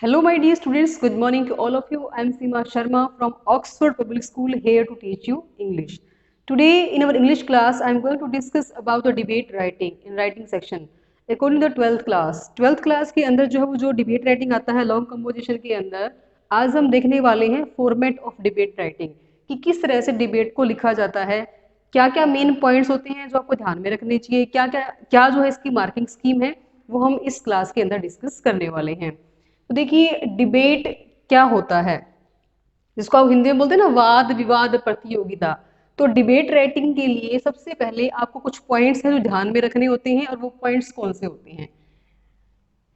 Hello, my dear students. Good morning to all of you. I am Seema Sharma from Oxford Public School here to teach you English. Today, in our English class, I am going to discuss about the debate writing in writing section. According to the 12th class, 12th class के अंदर जो है वो जो debate writing आता है long composition के अंदर, आज हम देखने वाले हैं फॉर्मेट ऑफ डिबेट राइटिंग कि किस तरह से डिबेट को लिखा जाता है, क्या क्या मेन पॉइंट्स होते हैं जो आपको ध्यान में रखने चाहिए, क्या क्या क्या जो है इसकी मार्किंग स्कीम है वो हम इस क्लास के अंदर डिस्कस करने वाले हैं। तो देखिए डिबेट क्या होता है, जिसको आप हिंदी में बोलते हैं ना वाद विवाद प्रतियोगिता। तो डिबेट राइटिंग के लिए सबसे पहले आपको कुछ पॉइंट्स हैं जो ध्यान में रखने होते हैं, और वो पॉइंट्स कौन से होते हैं।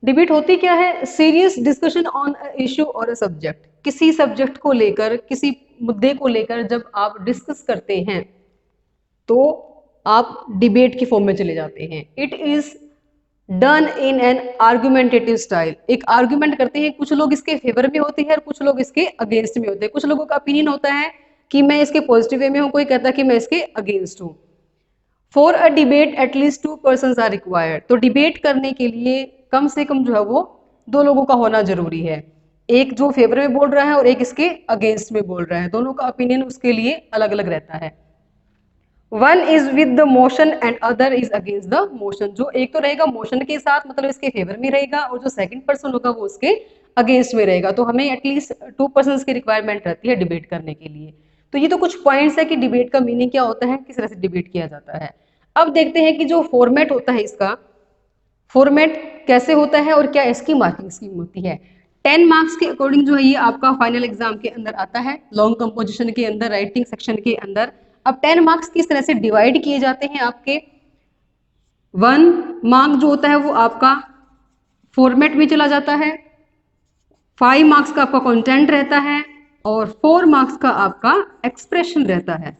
डिबेट होती क्या है? सीरियस डिस्कशन ऑन इशू और सब्जेक्ट। किसी सब्जेक्ट को लेकर, किसी मुद्दे को लेकर जब आप डिस्कस करते हैं तो आप डिबेट की फॉर्म में चले जाते हैं। It is done in an argumentative style. एक आर्गुमेंट करते हैं, कुछ लोग इसके फेवर में होते हैं और कुछ लोग इसके अगेंस्ट में होते हैं। कुछ लोगों का ओपिनियन होता है कि मैं इसके पॉजिटिव वे में हूं, कोई कहता है कि मैं इसके अगेंस्ट हूं। For a debate at least 2 persons are required. तो डिबेट करने के लिए कम से कम जो है वो 2 लोगों का होना जरूरी है। एक जो फेवर में बोल रहा है और एक इसके अगेंस्ट में बोल रहा है, दोनों का ओपिनियन उसके लिए अलग अलग रहता है। One is with the motion and other is against the motion. जो एक तो रहेगा मोशन के साथ, मतलब इसके फेवर में रहेगा, और जो सेकंड पर्सन होगा वो उसके अगेंस्ट में रहेगा। तो हमें एटलीस्ट 2 persons की रिक्वायरमेंट रहती है डिबेट करने के लिए। तो ये तो कुछ पॉइंट्स है कि डिबेट का मीनिंग क्या होता है, किस तरह से डिबेट किया जाता है। अब देखते हैं कि जो फॉर्मेट होता है, इसका फॉर्मेट कैसे होता है और क्या इसकी मार्किंग स्कीम होती है। 10 मार्क्स के अकॉर्डिंग जो है ये आपका फाइनल एग्जाम के अंदर आता है, लॉन्ग कंपोजिशन के अंदर, राइटिंग सेक्शन के अंदर। अब 10 मार्क्स किस तरह से डिवाइड किए जाते हैं आपके। 1 मार्क जो होता है वो आपका फॉर्मेट में चला जाता है, 5 मार्क्स का आपका कंटेंट रहता है, और 4 मार्क्स का आपका एक्सप्रेशन रहता है।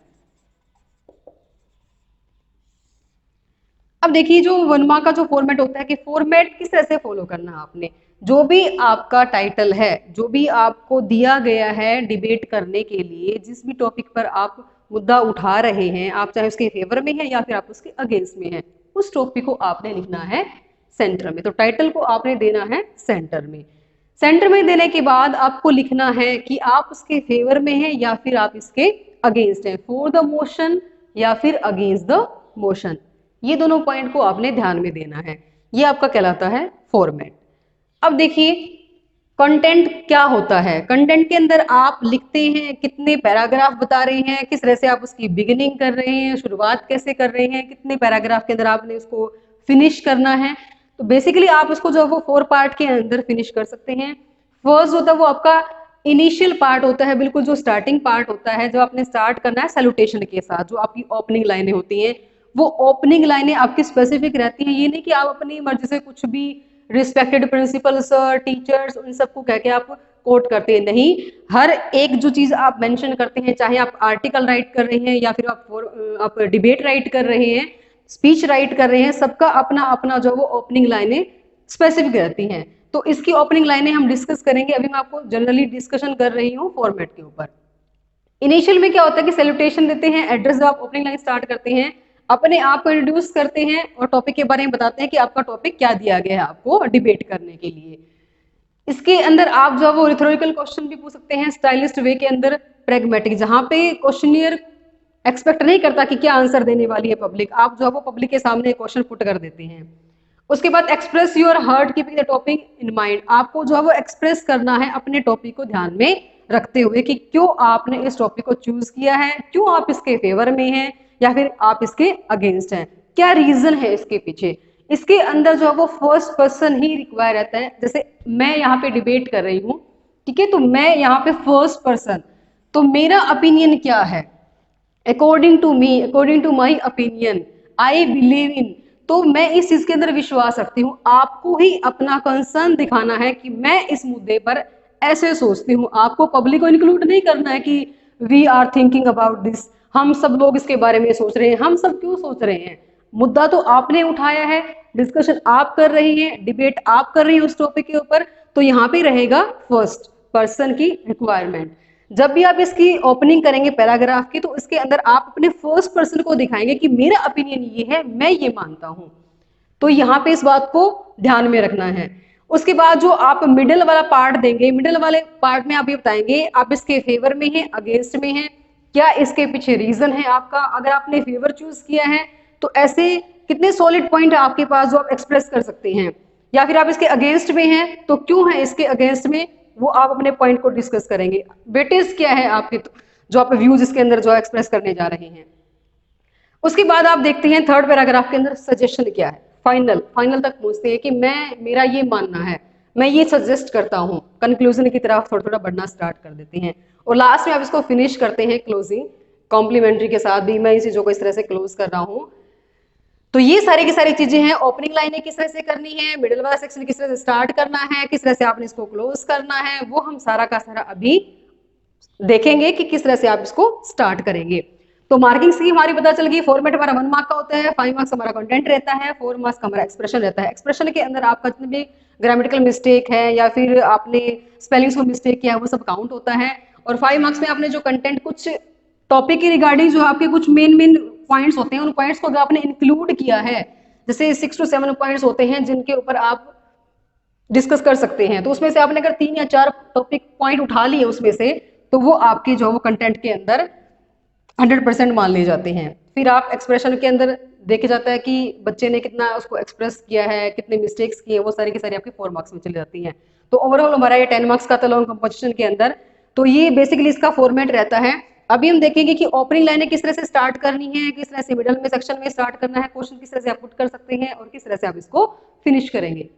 अब देखिए जो 1 मार्क का जो फॉर्मेट होता है कि फॉर्मेट किस तरह से फॉलो करना है आपने। जो भी आपका टाइटल है, जो भी आपको दिया गया है डिबेट करने के लिए, जिस भी टॉपिक पर आप मुद्दा उठा रहे हैं, आप चाहे उसके फेवर में है या फिर आप उसके अगेंस्ट में है, उस टॉपिक को आपने लिखना है सेंटर में। तो टाइटल को आपने देना है सेंटर में। सेंटर में देने के बाद आपको लिखना है कि आप उसके फेवर में हैं या फिर आप इसके अगेंस्ट हैं, फॉर द मोशन या फिर अगेंस्ट द मोशन। ये दोनों पॉइंट को आपने ध्यान में देना है। ये आपका कहलाता है फॉर्मेट। अब देखिए कंटेंट क्या होता है। कंटेंट के अंदर आप लिखते हैं, कितने पैराग्राफ बता रहे हैं, किस तरह से आप उसकी बिगिनिंग कर रहे हैं, शुरुआत कैसे कर रहे हैं, कितने पैराग्राफ के अंदर आपने उसको फिनिश करना है। तो बेसिकली आप उसको जो है वो 4 पार्ट के अंदर फिनिश कर सकते हैं। फर्स्ट होता है वो आपका इनिशियल पार्ट होता है, बिल्कुल जो स्टार्टिंग पार्ट होता है, जो आपने स्टार्ट करना है सैल्यूटेशन के साथ। जो आपकी ओपनिंग लाइनें होती हैं, वो ओपनिंग लाइनें आपकी स्पेसिफिक रहती हैं। ये नहीं कि आप अपनी मर्जी से कुछ भी रिस्पेक्टेड प्रिंसिपल सर, टीचर्स, उन सबको कह के आप कोट करते हैं, नहीं। हर एक जो चीज आप मेंशन करते हैं, चाहे आप आर्टिकल राइट कर रहे हैं या फिर आप डिबेट राइट कर रहे हैं, स्पीच राइट कर रहे हैं, सबका अपना अपना जो वो ओपनिंग लाइनें स्पेसिफिक रहती हैं। तो इसकी ओपनिंग लाइनें हम डिस्कस करेंगे। अभी मैं आपको जनरली डिस्कशन कर रही हूँ फॉर्मेट के ऊपर। इनिशियल में क्या होता है कि सैल्यूटेशन देते हैं, एड्रेस जब आप ओपनिंग लाइन स्टार्ट करते हैं, अपने आप को इंट्रोड्यूस करते हैं और टॉपिक के बारे में बताते हैं कि आपका टॉपिक क्या दिया गया है आपको डिबेट करने के लिए। इसके अंदर आप जो है वो रिथोरिकल क्वेश्चन भी पूछ सकते हैं स्टाइलिस्ट वे के अंदर, प्रैग्मेटिक, जहां पे क्वेश्चनियर एक्सपेक्ट नहीं करता कि क्या आंसर देने वाली है पब्लिक, आप जो है वो पब्लिक के सामने क्वेश्चन पुट कर देते हैं। उसके बाद express your heart keeping the topic in mind. आपको जो है वो एक्सप्रेस करना है अपने टॉपिक को ध्यान में रखते हुए कि क्यों आपने इस टॉपिक को चूज किया है, क्यों आप इसके फेवर में हैं या फिर आप इसके अगेंस्ट हैं, क्या रीजन है इसके पीछे। इसके अंदर जो है वो फर्स्ट पर्सन ही रिक्वायर रहता है। जैसे मैं यहाँ पे डिबेट कर रही हूँ, ठीक है, तो मैं यहाँ पे फर्स्ट पर्सन, तो मेरा ओपिनियन क्या है, according to me, according to my opinion, I believe in. तो मैं इस चीज के अंदर विश्वास रखती हूँ। आपको ही अपना कंसर्न दिखाना है कि मैं इस मुद्दे पर ऐसे सोचती हूँ। आपको पब्लिक को इंक्लूड नहीं करना है कि we are thinking about this, हम सब लोग इसके बारे में सोच रहे हैं। हम सब क्यों सोच रहे हैं, मुद्दा तो आपने उठाया है, डिस्कशन आप कर रही हैं, डिबेट आप कर रही हैं उस टॉपिक के ऊपर, तो यहाँ पे रहेगा फर्स्ट पर्सन की रिक्वायरमेंट। जब भी आप इसकी ओपनिंग करेंगे पैराग्राफ की, तो इसके अंदर आप अपने फर्स्ट पर्सन को दिखाएंगे कि मेरा ओपिनियन ये है, मैं ये मानता हूं। तो यहाँ पे इस बात को ध्यान में रखना है। उसके बाद जो आप मिडिल वाला पार्ट देंगे, मिडिल वाले पार्ट में आप ये बताएंगे आप इसके फेवर में हैं, अगेंस्ट में हैं, क्या इसके पीछे रीजन है आपका। अगर आपने फेवर चूज किया है तो ऐसे कितने सॉलिड पॉइंट है आपके पास जो आप एक्सप्रेस कर सकते हैं, या फिर आप इसके अगेंस्ट में हैं तो क्यों है इसके अगेंस्ट में, वो आप अपने पॉइंट को डिस्कस करेंगे। वेटेज क्या है आपके, जो आप व्यूज इसके अंदर जो एक्सप्रेस करने जा रहे हैं। उसके बाद आप देखते हैं थर्ड पैराग्राफ के अंदर सजेशन क्या है, फाइनल तक पहुंचते हैं कि मेरा ये मानना है, मैं ये सजेस्ट करता हूँ, कंक्लूजन की तरफ थोड़ा थोड़ा बढ़ना स्टार्ट कर देते हैं। और लास्ट में आप इसको फिनिश करते हैं क्लोजिंग कॉम्प्लीमेंट्री के साथ भी, मैं इन चीजों को इस तरह से क्लोज कर रहा हूँ। तो ये सारी की सारी चीजें हैं, ओपनिंग लाइनें किस तरह से करनी है, मिडिल वाला सेक्शन किस तरह से स्टार्ट करना है, किस तरह से आपने इसको क्लोज करना है, वो हम सारा का सारा अभी देखेंगे कि किस तरह से आप इसको स्टार्ट करेंगे। तो मार्किंग स्कीम हमारी पता चल गई। फॉर्मेट हमारा 1 मार्क का होता है, 5 मार्क्स हमारा कंटेंट रहता है, 4 मार्क्स का हमारा एक्सप्रेशन रहता है। एक्सप्रेशन के अंदर आपका जितने भी ग्रामेटिकल मिस्टेक है या फिर आपने स्पेलिंग्स को मिस्टेक किया है वो सब काउंट होता है। और 5 मार्क्स में आपने जो कंटेंट कुछ टॉपिक के रिगार्डिंग जो आपके कुछ मेन पॉइंट्स होते हैं, उन पॉइंट्स को अगर आपने इंक्लूड किया है, जैसे 6 to 7 पॉइंट्स होते हैं जिनके ऊपर आप डिस्कस कर सकते हैं, तो उसमें से आपने अगर 3 या 4 टॉपिक पॉइंट उठा लिए उसमें से, तो वो आपके जो वो कंटेंट के अंदर 100% मान लिए जाते हैं। फिर आप एक्सप्रेशन के अंदर देखे जाता है कि बच्चे ने कितना उसको एक्सप्रेस किया है, कितने मिस्टेक्स किए, वो सारी की सारी आपकी 4 मार्क्स में चली जाती हैं। तो ओवरऑल हमारा ये 10 मार्क्स का था लॉन्ग कंपोजिशन के अंदर। तो ये बेसिकली इसका फॉर्मेट रहता है। अभी हम देखेंगे कि ओपनिंग लाइनें किस तरह से स्टार्ट करनी है, किस तरह से मिडल में सेक्शन में स्टार्ट करना है, क्वेश्चन किस तरह से आप पुट कर सकते हैं और किस तरह से आप इसको फिनिश करेंगे।